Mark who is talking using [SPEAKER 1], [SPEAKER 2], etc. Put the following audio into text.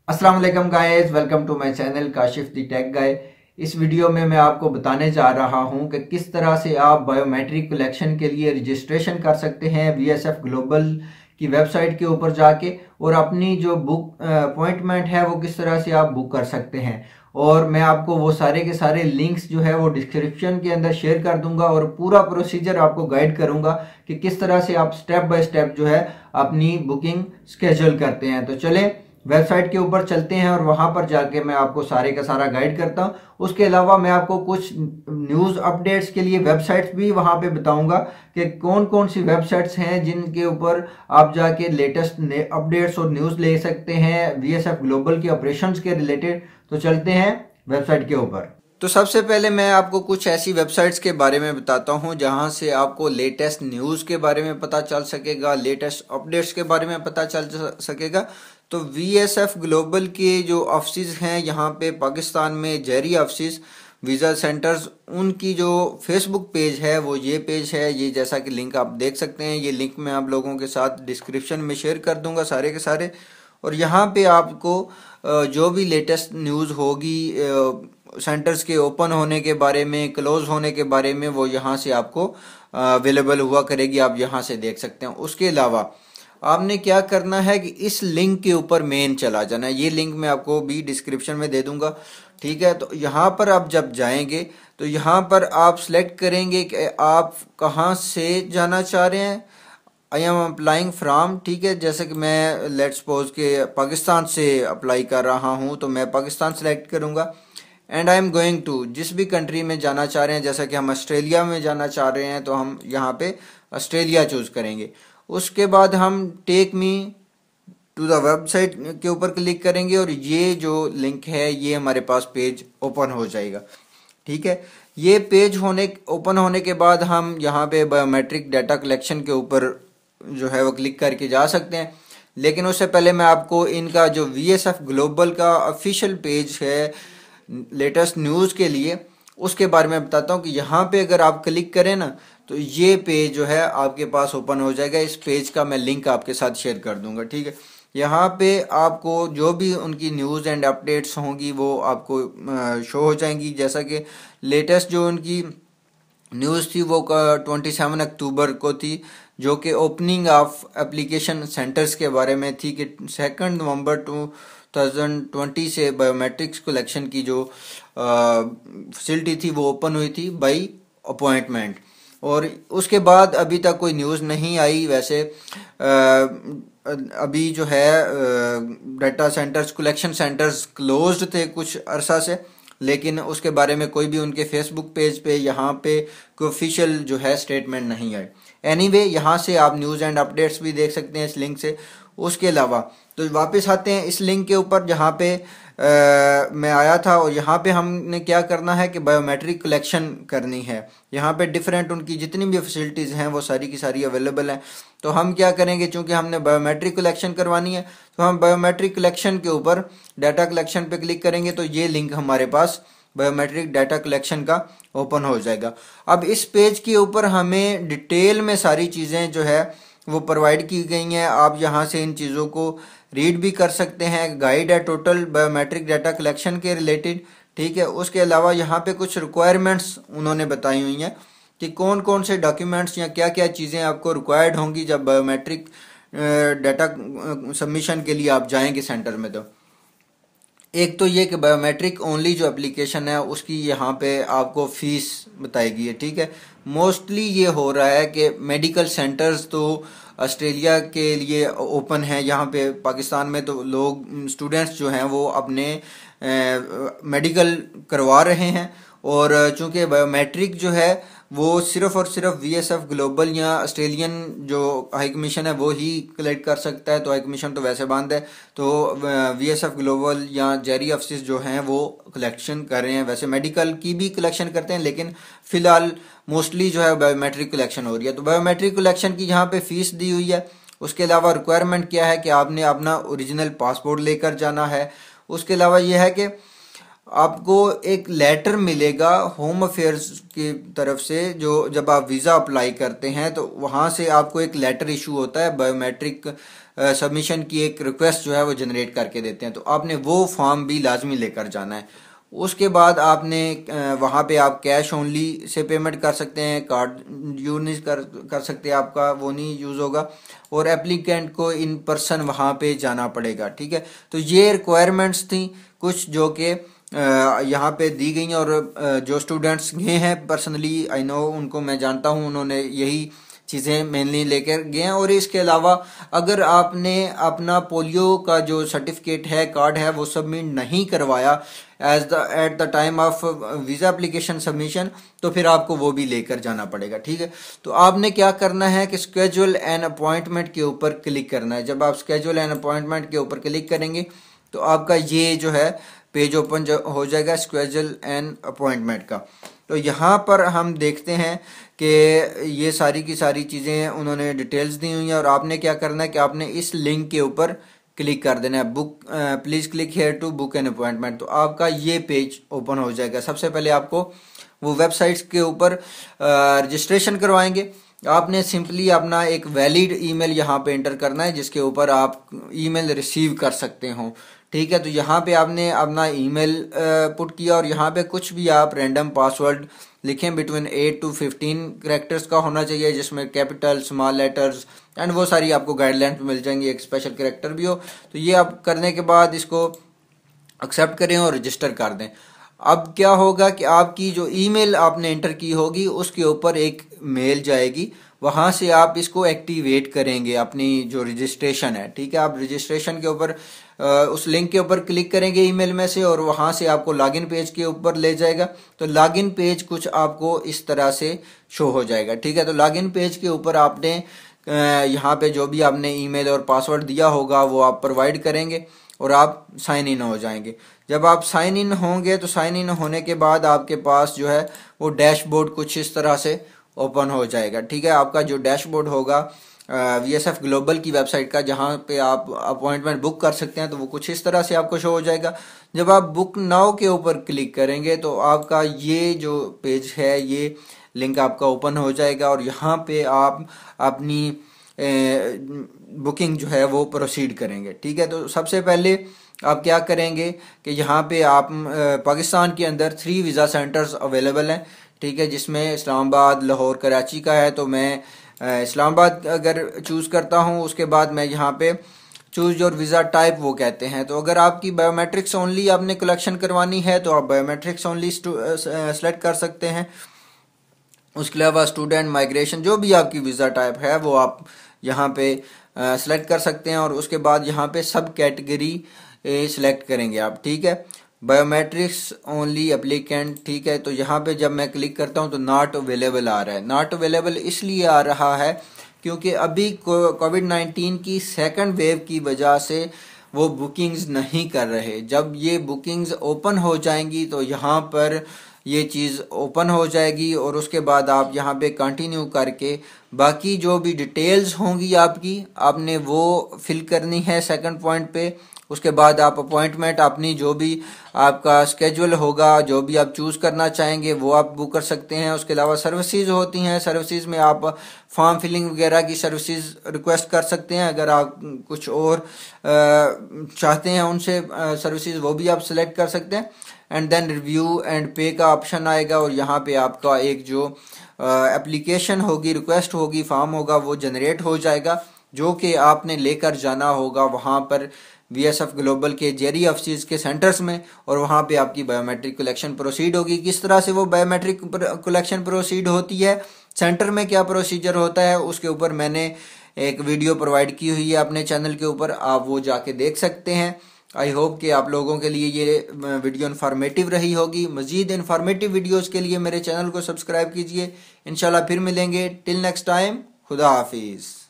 [SPEAKER 1] अस्सलाम वालेकुम guys, welcome to my channel Kashif the tech guy. इस वीडियो में मैं आपको बताने जा रहा हूं कि किस तरह से आप बायोमेट्रिक कलेक्शन के लिए रजिस्ट्रेशन कर सकते हैं वीएसएफ ग्लोबल की वेबसाइट के ऊपर जाके, और अपनी जो बुक अपॉइंटमेंट है वो किस तरह से आप बुक कर सकते हैं। और मैं आपको वो सारे के सारे लिंक्स जो है वो डिस्क्रिप्शन के अंदर शेयर कर दूंगा और पूरा प्रोसीजर आपको गाइड करूंगा कि किस तरह से आप स्टेप बाय स्टेप जो है अपनी बुकिंग स्केड्यूल करते हैं। तो चलें वेबसाइट के ऊपर चलते हैं और वहां पर जाके मैं आपको सारे का सारा गाइड करता हूं। उसके अलावा मैं आपको कुछ न्यूज़ अपडेट्स के लिए वेबसाइट्स भी वहां पे बताऊंगा कि कौन कौन सी वेबसाइट्स हैं जिनके ऊपर आप जाके लेटेस्ट अपडेट्स और न्यूज़ ले सकते हैं वीएसएफ ग्लोबल के ऑपरेशंस के रिलेटेड। तो चलते हैं वेबसाइट के ऊपर। तो सबसे पहले मैं आपको कुछ ऐसी वेबसाइट्स के बारे में बताता हूं जहां से आपको लेटेस्ट न्यूज़ के बारे में पता चल सकेगा, लेटेस्ट अपडेट्स के बारे में पता चल सकेगा। तो वीएसएफ ग्लोबल के जो ऑफिस हैं यहाँ पे पाकिस्तान में, जेरी ऑफिस, वीज़ा सेंटर्स, उनकी जो फेसबुक पेज है वो ये पेज है। ये जैसा कि लिंक आप देख सकते हैं, ये लिंक मैं आप लोगों के साथ डिस्क्रिप्शन में शेयर कर दूंगा सारे के सारे। और यहाँ पे आपको जो भी लेटेस्ट न्यूज़ होगी सेंटर्स के ओपन होने के बारे में, क्लोज होने के बारे में, वो यहाँ से आपको अवेलेबल हुआ करेगी, आप यहाँ से देख सकते हैं। उसके अलावा आपने क्या करना है कि इस लिंक के ऊपर मेन चला जाना है। ये लिंक मैं आपको भी डिस्क्रिप्शन में दे दूंगा, ठीक है। तो यहाँ पर आप जब जाएंगे तो यहाँ पर आप सिलेक्ट करेंगे कि आप कहाँ से जाना चाह रहे हैं। आई एम अप्लाइंग फ्राम, ठीक है। जैसे कि मैं लेट्स सपोज के पाकिस्तान से अप्लाई कर रहा हूँ तो मैं पाकिस्तान सेलेक्ट करूँगा। And I am going to, जिस भी कंट्री में जाना चाह रहे हैं, जैसा कि हम ऑस्ट्रेलिया में जाना चाह रहे हैं तो हम यहाँ पे ऑस्ट्रेलिया चूज करेंगे। उसके बाद हम take me to the website के ऊपर क्लिक करेंगे और ये जो लिंक है ये हमारे पास पेज ओपन हो जाएगा, ठीक है। ये पेज ओपन होने के बाद हम यहाँ पे बायोमेट्रिक डाटा कलेक्शन के ऊपर जो है वो क्लिक करके जा सकते हैं। लेकिन उससे पहले मैं आपको इनका जो वीएसएफ ग्लोबल का ऑफिशियल पेज है लेटेस्ट न्यूज़ के लिए, उसके बारे में बताता हूँ कि यहाँ पे अगर आप क्लिक करें ना तो ये पेज जो है आपके पास ओपन हो जाएगा। इस पेज का मैं लिंक आपके साथ शेयर कर दूंगा, ठीक है। यहाँ पे आपको जो भी उनकी न्यूज़ एंड अपडेट्स होंगी वो आपको शो हो जाएंगी। जैसा कि लेटेस्ट जो उनकी न्यूज़ थी वो 27 अक्टूबर को थी, जो कि ओपनिंग ऑफ एप्लीकेशन सेंटर्स के बारे में थी कि 2 नवंबर 2020 से बायोमेट्रिक्स कलेक्शन की जो फैसिलिटी थी वो ओपन हुई थी बाई अपॉइंटमेंट। और उसके बाद अभी तक कोई न्यूज़ नहीं आई। वैसे अभी जो है data centres, collection centres closed थे कुछ अरसा से, लेकिन उसके बारे में कोई भी उनके फेसबुक पेज पे यहाँ पे कोई ऑफिशियल जो है स्टेटमेंट नहीं आई। एनीवे यहाँ से आप न्यूज़ एंड अपडेट्स भी देख सकते हैं इस लिंक से। उसके अलावा तो वापस आते हैं इस लिंक के ऊपर जहाँ पे मैं आया था, और यहाँ पे हमने क्या करना है कि बायोमेट्रिक कलेक्शन करनी है। यहाँ पे डिफरेंट उनकी जितनी भी फैसिलिटीज़ हैं वो सारी की सारी अवेलेबल हैं। तो हम क्या करेंगे, चूंकि हमने बायोमेट्रिक कलेक्शन करवानी है तो हम बायोमेट्रिक कलेक्शन के ऊपर डाटा कलेक्शन पे क्लिक करेंगे तो ये लिंक हमारे पास बायोमेट्रिक डाटा कलेक्शन का ओपन हो जाएगा। अब इस पेज के ऊपर हमें डिटेल में सारी चीज़ें जो है वो प्रोवाइड की गई हैं। आप यहाँ से इन चीज़ों को रीड भी कर सकते हैं। गाइड है टोटल बायोमेट्रिक डाटा कलेक्शन के रिलेटेड, ठीक है। उसके अलावा यहाँ पे कुछ रिक्वायरमेंट्स उन्होंने बताई हुई हैं कि कौन कौन से डॉक्यूमेंट्स या क्या क्या चीज़ें आपको रिक्वायर्ड होंगी जब बायोमेट्रिक डाटा सबमिशन के लिए आप जाएंगे सेंटर में। तो एक तो ये कि बायोमेट्रिक ओनली जो एप्लीकेशन है उसकी यहाँ पे आपको फीस बताई गई है, ठीक है। मोस्टली ये हो रहा है कि मेडिकल सेंटर्स तो ऑस्ट्रेलिया के लिए ओपन है। यहाँ पे पाकिस्तान में तो लोग, स्टूडेंट्स जो हैं वो अपने मेडिकल करवा रहे हैं। और चूंकि बायोमेट्रिक जो है वो सिर्फ और सिर्फ वीएसएफ ग्लोबल या ऑस्ट्रेलियन जो हाई कमीशन है वो ही कलेक्ट कर सकता है। तो हाई कमीशन तो वैसे बंद है, तो वीएसएफ ग्लोबल या जेरी ऑफिस जो हैं वो कलेक्शन कर रहे हैं। वैसे मेडिकल की भी कलेक्शन करते हैं, लेकिन फिलहाल मोस्टली जो है बायोमेट्रिक कलेक्शन हो रही है। तो बायोमेट्रिक कलेक्शन की यहाँ पे फीस दी हुई है। उसके अलावा रिक्वायरमेंट क्या है कि आपने अपना ओरिजिनल पासपोर्ट लेकर जाना है। उसके अलावा यह है कि आपको एक लेटर मिलेगा होम अफेयर्स की तरफ से, जो जब आप वीज़ा अप्लाई करते हैं तो वहाँ से आपको एक लेटर इशू होता है, बायोमेट्रिक सबमिशन की एक रिक्वेस्ट जो है वो जनरेट करके देते हैं, तो आपने वो फॉर्म भी लाजमी लेकर जाना है। उसके बाद आपने वहाँ पे आप कैश ओनली से पेमेंट कर सकते हैं, कार्ड यूज नहीं कर सकते, आपका वो नहीं यूज़ होगा, और एप्लीकेंट को इन पर्सन वहाँ पे जाना पड़ेगा। ठीक है, तो ये रिक्वायरमेंट्स थी कुछ जो कि यहाँ पे दी गई, और जो स्टूडेंट्स गए हैं पर्सनली आई नो, उनको मैं जानता हूँ, उन्होंने यही चीज़ें मेनली लेकर गए हैं। और इसके अलावा अगर आपने अपना पोलियो का जो सर्टिफिकेट है, कार्ड है, वो सबमिट नहीं करवाया at the time of visa application submission, तो फिर आपको वो भी लेकर जाना पड़ेगा। ठीक है, तो आपने क्या करना है कि स्केड्यूल एन अपॉइंटमेंट के ऊपर क्लिक करना है। जब आप स्केड्यूल एन अपॉइंटमेंट के ऊपर क्लिक करेंगे तो आपका ये जो है पेज ओपन हो जाएगा स्केड्यूल एन अपॉइंटमेंट का। तो यहाँ पर हम देखते हैं कि ये सारी की सारी चीज़ें उन्होंने डिटेल्स दी हुई हैं, और आपने क्या करना है कि आपने इस लिंक के ऊपर क्लिक कर देना है, book please click here to book an appointment. तो आपका ये पेज ओपन हो जाएगा। सबसे पहले आपको वो वेबसाइट्स के ऊपर रजिस्ट्रेशन करवाएंगे। आपने सिंपली अपना एक वैलिड ईमेल यहाँ पे एंटर करना है जिसके ऊपर आप ईमेल रिसीव कर सकते हो। ठीक है, तो यहाँ पे आपने अपना ईमेल पुट किया, और यहाँ पे कुछ भी आप रैंडम पासवर्ड लिखें, बिटवीन 8 to 15 कैरेक्टर्स का होना चाहिए, जिसमें कैपिटल स्मॉल लेटर्स एंड वो सारी आपको गाइडलाइंस मिल जाएंगी, एक स्पेशल कैरेक्टर भी हो। तो ये आप करने के बाद इसको एक्सेप्ट करें और रजिस्टर कर दें। अब क्या होगा कि आपकी जो ईमेल आपने एंटर की होगी उसके ऊपर एक मेल जाएगी, वहाँ से आप इसको एक्टिवेट करेंगे अपनी जो रजिस्ट्रेशन है। ठीक है, आप रजिस्ट्रेशन के ऊपर उस लिंक के ऊपर क्लिक करेंगे ईमेल में से, और वहाँ से आपको लॉगिन पेज के ऊपर ले जाएगा। तो लॉगिन पेज कुछ आपको इस तरह से शो हो जाएगा। ठीक है, तो लॉगिन पेज के ऊपर आपने यहाँ पे जो भी आपने ईमेल और पासवर्ड दिया होगा वो आप प्रोवाइड करेंगे, और आप साइन इन हो जाएंगे। जब आप साइन इन होंगे तो साइन इन होने के बाद आपके पास जो है वो डैशबोर्ड कुछ इस तरह से ओपन हो जाएगा। ठीक है, आपका जो डैशबोर्ड होगा VSF ग्लोबल की वेबसाइट का, जहाँ पे आप अपॉइंटमेंट बुक कर सकते हैं, तो वो कुछ इस तरह से आपको शो हो जाएगा। जब आप बुक नाउ के ऊपर क्लिक करेंगे तो आपका ये जो पेज है, ये लिंक आपका ओपन हो जाएगा, और यहाँ पे आप अपनी बुकिंग जो है वो प्रोसीड करेंगे। ठीक है, तो सबसे पहले आप क्या करेंगे कि यहाँ पे आप पाकिस्तान के अंदर 3 वीज़ा सेंटर्स अवेलेबल हैं। ठीक है, जिसमें इस्लामाबाद, लाहौर, कराची का है। तो मैं इस्लामाबाद अगर चूज़ करता हूँ, उसके बाद मैं यहाँ पे चूज योर वीज़ा टाइप वो कहते हैं। तो अगर आपकी बायोमेट्रिक्स ओनली आपने कलेक्शन करवानी है तो आप बायोमेट्रिक्स ओनली सेलेक्ट कर सकते हैं। उसके अलावा स्टूडेंट, माइग्रेशन, जो भी आपकी वीज़ा टाइप है वो आप यहाँ पे सेलेक्ट कर सकते हैं, और उसके बाद यहाँ पे सब कैटेगरी सेलेक्ट करेंगे आप। ठीक है, बायोमेट्रिक्स ओनली एप्लीकेंट। ठीक है, तो यहाँ पे जब मैं क्लिक करता हूँ तो नॉट अवेलेबल आ रहा है। नॉट अवेलेबल इसलिए आ रहा है क्योंकि अभी कोविड-19 की सेकंड वेव की वजह से वो बुकिंग्स नहीं कर रहे। जब ये बुकिंग्स ओपन हो जाएंगी तो यहाँ पर ये चीज़ ओपन हो जाएगी, और उसके बाद आप यहाँ पे कंटिन्यू करके बाकी जो भी डिटेल्स होंगी आपकी, आपने वो फिल करनी है सेकंड पॉइंट पे। उसके बाद आप अपॉइंटमेंट अपनी जो भी आपका स्केड्यूल होगा, जो भी आप चूज़ करना चाहेंगे वो आप बुक कर सकते हैं। उसके अलावा सर्विसेज होती हैं, सर्विसेज में आप फॉर्म फिलिंग वगैरह की सर्विसेज रिक्वेस्ट कर सकते हैं। अगर आप कुछ और चाहते हैं उनसे सर्विसेज, वो भी आप सिलेक्ट कर सकते हैं। एंड देन रिव्यू एंड पे का ऑप्शन आएगा, और यहाँ पे आपका एक जो एप्लीकेशन होगी, रिक्वेस्ट होगी, फॉर्म होगा, वो जनरेट हो जाएगा, जो कि आपने लेकर जाना होगा वहाँ पर VSF ग्लोबल के जेरी ऑफिस के सेंटर्स में, और वहाँ पे आपकी बायोमेट्रिक कलेक्शन प्रोसीड होगी। किस तरह से वो बायोमेट्रिक कलेक्शन प्रोसीड होती है, सेंटर में क्या प्रोसीजर होता है, उसके ऊपर मैंने एक वीडियो प्रोवाइड की हुई है अपने चैनल के ऊपर, आप वो जाके देख सकते हैं। आई होप कि आप लोगों के लिए ये वीडियो इन्फॉर्मेटिव रही होगी। मज़ीद इन्फॉर्मेटिव वीडियोस के लिए मेरे चैनल को सब्सक्राइब कीजिए। इंशाल्लाह फिर मिलेंगे। टिल नेक्स्ट टाइम, खुदा हाफिज़।